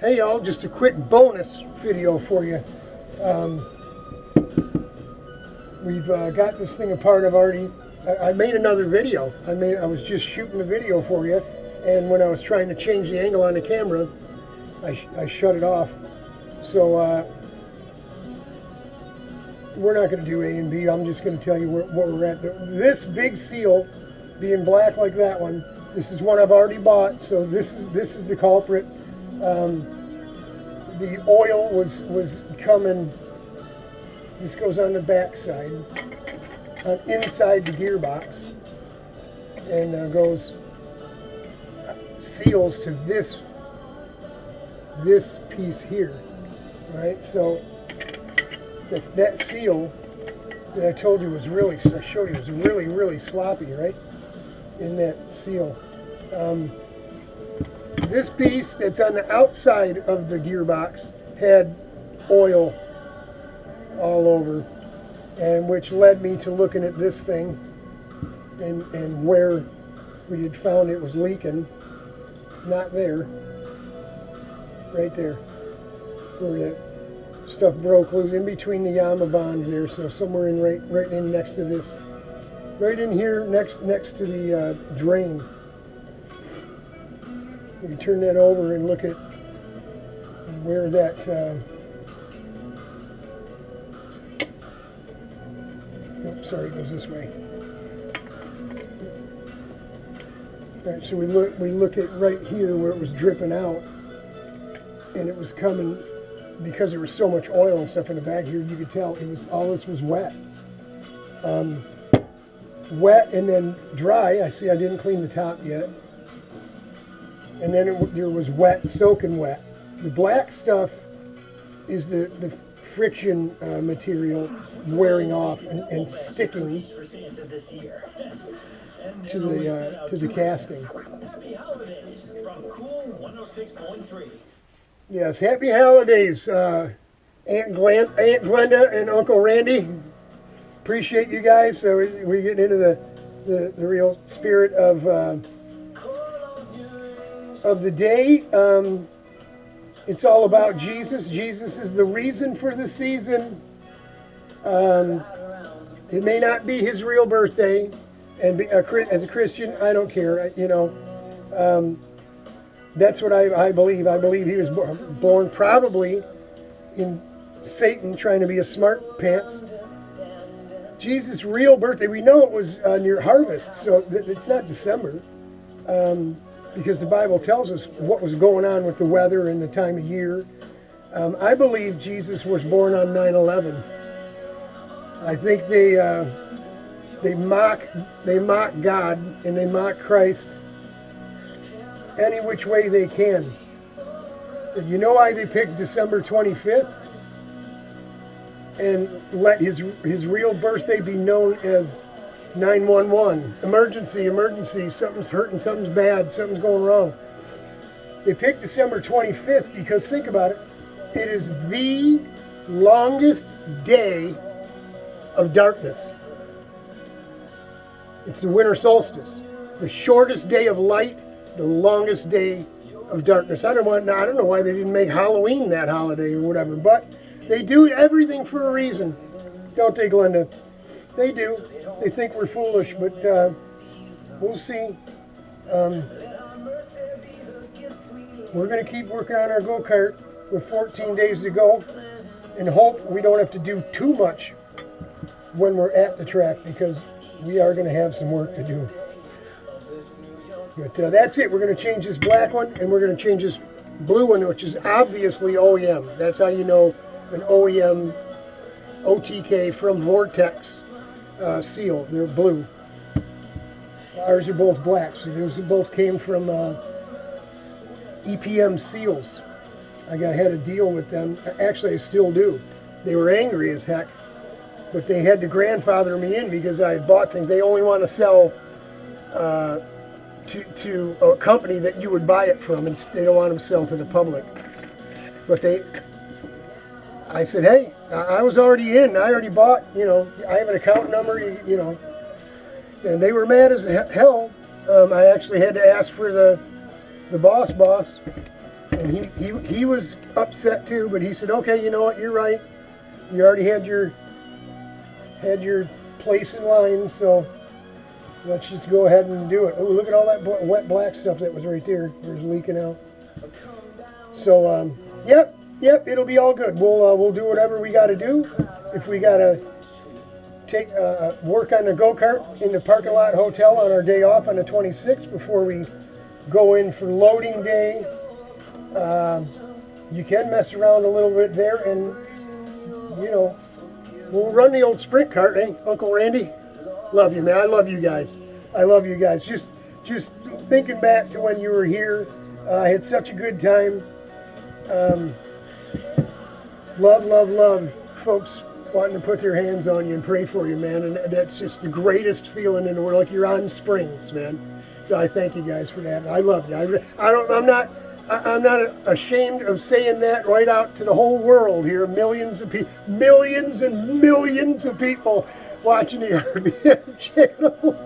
Hey y'all, just a quick bonus video for you. We've got this thing apart. I made another video. I was just shooting a video for you, and when I was trying to change the angle on the camera, I shut it off. So we're not going to do A and B. I'm just going to tell you what we're at. This big seal, being black like that one, this is one I've already bought. So this is the culprit. The oil was coming. This goes on the back side, inside the gearbox, and goes seals to this piece here, right? So that seal that I told you was really, I showed you, was really sloppy, right? In that seal. This piece that's on the outside of the gearbox had oil all over, and which led me to looking at this thing and where we had found it was leaking. Not there, right there, where that stuff broke loose, in between the Yamabond there. So somewhere in right in next to this, right in here next to the drain. We can turn that over and look at where that sorry, it goes this way. Right, so we look at right here where it was dripping out, and it was coming because there was so much oil and stuff in the bag here. You could tell it was, all this was wet, wet and then dry. I see I didn't clean the top yet. And then there was wet, soaking wet. The black stuff is the friction material wearing off and sticking to the casting. Happy holidays from Cool 106.3. Yes, happy holidays, Aunt Glenda and Uncle Randy. Appreciate you guys. So we're getting into the real spirit of the day. It's all about Jesus. Jesus is the reason for the season. It may not be his real birthday, and as a Christian, I don't care. You know, that's what I believe. I believe he was born probably in Satan trying to be a smart pants. Jesus' real birthday, we know it was near harvest, so it's not December. Because the Bible tells us what was going on with the weather and the time of year. I believe Jesus was born on 9/11. I think they mock God and they mock Christ any which way they can. And you know why they picked December 25th and let his real birthday be known as 911, emergency, something's hurting, something's bad, something's going wrong. They picked December 25th because, think about it, it is the longest day of darkness. It's the winter solstice, the shortest day of light, the longest day of darkness. I don't know why they didn't make Halloween that holiday or whatever, but they do everything for a reason, don't they, Glenda? They do. They think we're foolish, but we'll see. We're going to keep working on our go-kart with 14 days to go and hope we don't have to do too much when we're at the track, because we are going to have some work to do. But that's it. We're going to change this black one, and we're going to change this blue one, which is obviously OEM. That's how you know an OEM OTK from Vortex seal. They're blue. Ours are both black, so those both came from EPM seals. I had a deal with them. Actually, I still do. They were angry as heck, but they had to grandfather me in because I had bought things. They only want to sell to a company that you would buy it from, and they don't want them to sell to the public. But I said, hey, I was already in. I already bought, you know, I have an account number, you know. And they were mad as hell. I actually had to ask for the boss And he was upset too, but he said, okay, you know what, you're right. You already had your place in line, so let's just go ahead and do it. Oh, look at all that wet black stuff that was right there. It was leaking out. So, yep, it'll be all good. We'll do whatever we got to do. If we got to take work on the go-kart in the parking lot hotel on our day off on the 26th before we go in for loading day, you can mess around a little bit there, and you know, we'll run the old sprint cart, eh, Uncle Randy? Love you, man. I love you guys. I love you guys. Just thinking back to when you were here, I had such a good time. Love folks wanting to put their hands on you and pray for you, man. And that's just the greatest feeling in the world. Like you're on springs, man. So I thank you guys for that. I love you. I'm not ashamed of saying that right out to the whole world here. Millions and millions of people watching the RBM channel.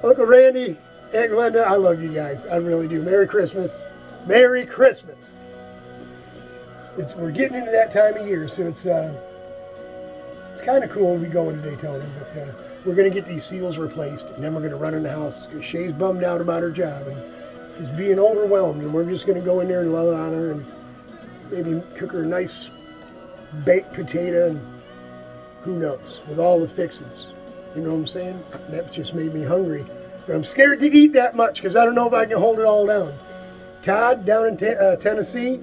Uncle Randy, Aunt Glenda, I love you guys. I really do. Merry Christmas. Merry Christmas. We're getting into that time of year, so it's kind of cool to be going to Daytona, but we're going to get these seals replaced, and then we're going to run in the house. Shay's bummed out about her job, and she's being overwhelmed, and we're just going to go in there and love on her, and maybe cook her a nice baked potato, and who knows, with all the fixings. You know what I'm saying? That just made me hungry. But I'm scared to eat that much, because I don't know if I can hold it all down. Todd, down in Tennessee,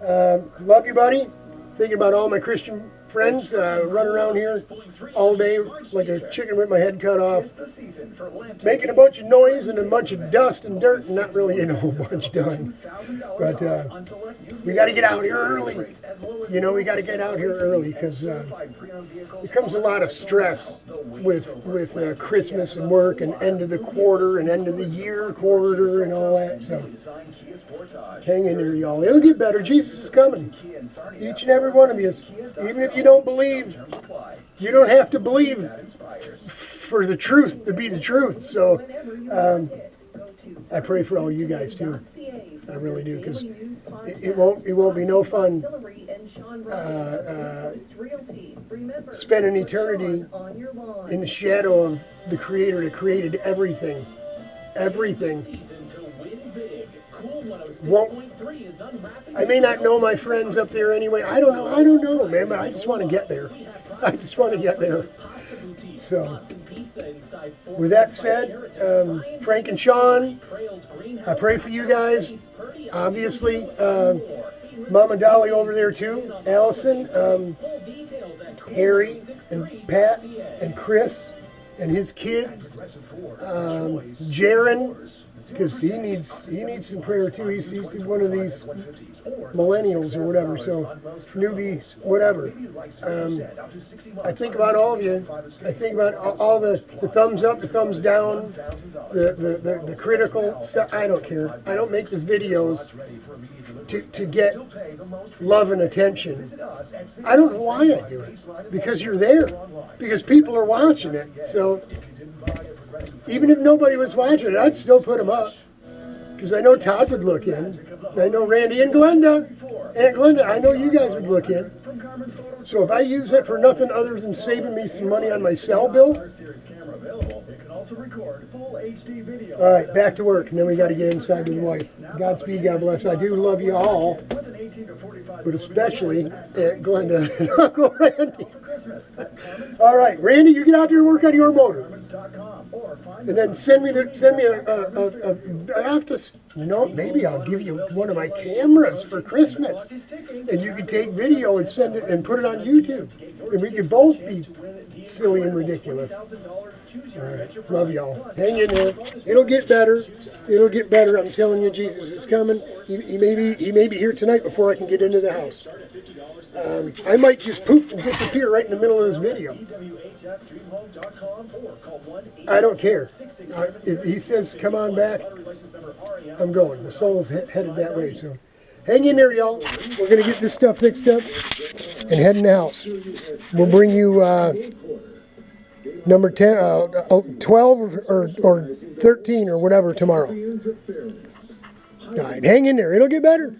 love you, buddy. Thinking about all my Christian friends, run around here all day like a chicken with my head cut off, making a bunch of noise and a bunch of dust and dirt and not really a whole bunch done. But we got to get out here early. You know, we got to get out here early because there comes a lot of stress with Christmas and work and end of the quarter and end of the year quarter and all that. So hang in there, y'all. It'll get better. Jesus is coming. Each and every one of you. Even if you don't believe, you don't have to believe for the truth to be the truth. So I pray for all you guys too. I really do, because it won't be no fun spending eternity in the shadow of the Creator that created everything. I may not know my friends up there anyway. I don't know, man, but I just want to get there. So, with that said, Frank and Sean, I pray for you guys. Obviously, Mama Dolly over there too. Allison, Harry, and Pat, and Chris, and his kids. Jaron, because he needs some prayer too. He's one of these millennials or whatever, so newbies, whatever. I think about all of you. I think about all the thumbs up, the thumbs down, the critical stuff. I don't care. I don't make these videos to get love and attention. I don't know why I do it. Because you're there. Because people are watching it. So even if nobody was watching it, I'd still put them up. Because I know Todd would look in. And I know Randy and Glenda. Aunt Glenda, I know you guys would look in. So if I use it for nothing other than saving me some money on my cell bill. All right, back to work. And then we got to get inside with the wife. Godspeed, God bless. I do love you all. But especially Aunt Glenda and Uncle Randy. All right, Randy, you get out there and work on your motor. And then send me I have to, you know, maybe I'll give you one of my cameras for Christmas. And you can take video and send it and put it on YouTube. And we could both be silly and ridiculous. All right, love y'all. Hang in there. It'll get better. It'll get better. I'm telling you, Jesus is coming. He may be here tonight before I can get into the house. I might just poof and disappear right in the middle of this video. I don't care. If he says, come on back, I'm going. The soul's headed that way. So hang in there, y'all. We're going to get this stuff fixed up and head in the house. We'll bring you number 10, 12 or 13 or whatever tomorrow. All right, hang in there. It'll get better.